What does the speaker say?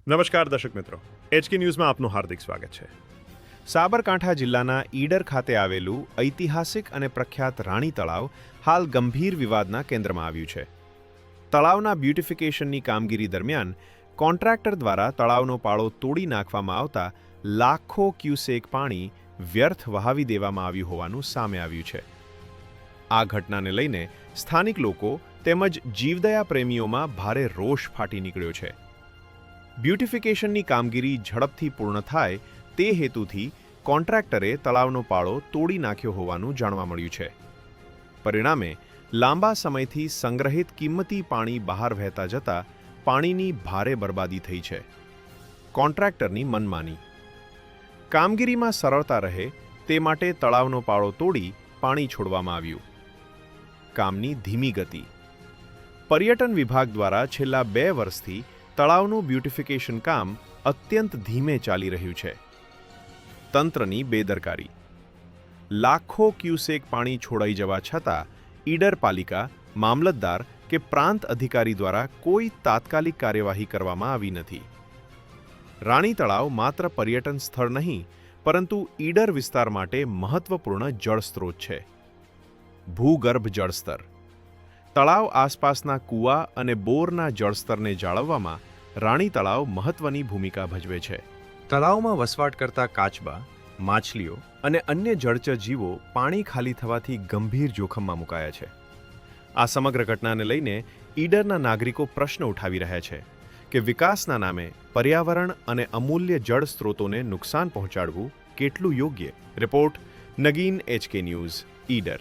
નમસ્કાર દર્શક મિત્રો, એચકે ન્યૂઝમાં આપનું હાર્દિક સ્વાગત છે. સાબરકાંઠા જિલ્લાના ઈડર ખાતે આવેલું ઐતિહાસિક અને પ્રખ્યાત રાણી તળાવ હાલ ગંભીર વિવાદના કેન્દ્રમાં આવ્યું છે. તળાવના બ્યુટિફિકેશનની કામગીરી દરમિયાન કોન્ટ્રાક્ટર દ્વારા તળાવનો પાળો તોડી નાખવામાં આવતા લાખો ક્યુસેક પાણી વ્યર્થ વહાવી દેવામાં આવ્યું હોવાનું સામે આવ્યું છે. આ ઘટનાને લઈને સ્થાનિક લોકો તેમજ જીવદયા પ્રેમીઓમાં ભારે રોષ ફાટી નીકળ્યો છે. બ્યુટિફિકેશનની કામગીરી ઝડપથી પૂર્ણ થાય તે હેતુથી કોન્ટ્રાક્ટરે તળાવનો પાળો તોડી નાખ્યો હોવાનું જાણવા મળ્યું છે. પરિણામે લાંબા સમયથી સંગ્રહિત કિંમતી પાણી બહાર વહેતા જતા પાણીની ભારે બરબાદી થઈ છે. કોન્ટ્રાક્ટરની મનમાની. કામગીરીમાં સરળતા રહે તે માટે તળાવનો પાળો તોડી પાણી છોડવામાં આવ્યું. કામની ધીમી ગતિ. પર્યટન વિભાગ દ્વારા છેલ્લા 2 વર્ષથી તળાવનું બ્યુટિફિકેશન કામ અત્યંત ધીમે ચાલી રહ્યું છે. તંત્રની બેદરકારી. લાખો ક્યુસેક પાણી છોડાઈ જવા છતાં ઈડર પાલિકા, મામલતદાર કે પ્રાંત અધિકારી દ્વારા કોઈ તાત્કાલિક કાર્યવાહી કરવામાં આવી નથી. રાણી તળાવ માત્ર પર્યટન સ્થળ નહીં, પરંતુ ઈડર વિસ્તાર માટે મહત્વપૂર્ણ જળસ્ત્રોત છે. ભૂગર્ભ જળસ્તર. તળાવ આસપાસના કૂવા અને બોરના જળસ્તરને જાળવવામાં રાણી તળાવ મહત્વની ભૂમિકા ભજવે છે. તળાવમાં વસવાટ કરતા કાચબા, માછલીઓ અને અન્ય જળચર જીવો પાણી ખાલી થવાથી ગંભીર જોખમમાં મુકાયા છે. આ સમગ્ર ઘટનાને લઈને ઈડરના નાગરિકો પ્રશ્ન ઉઠાવી રહ્યા છે કે વિકાસના નામે પર્યાવરણ અને અમૂલ્ય જળ સ્ત્રોતોને નુકસાન પહોંચાડવું કેટલું યોગ્ય. Report Nagin, HK news, Idar.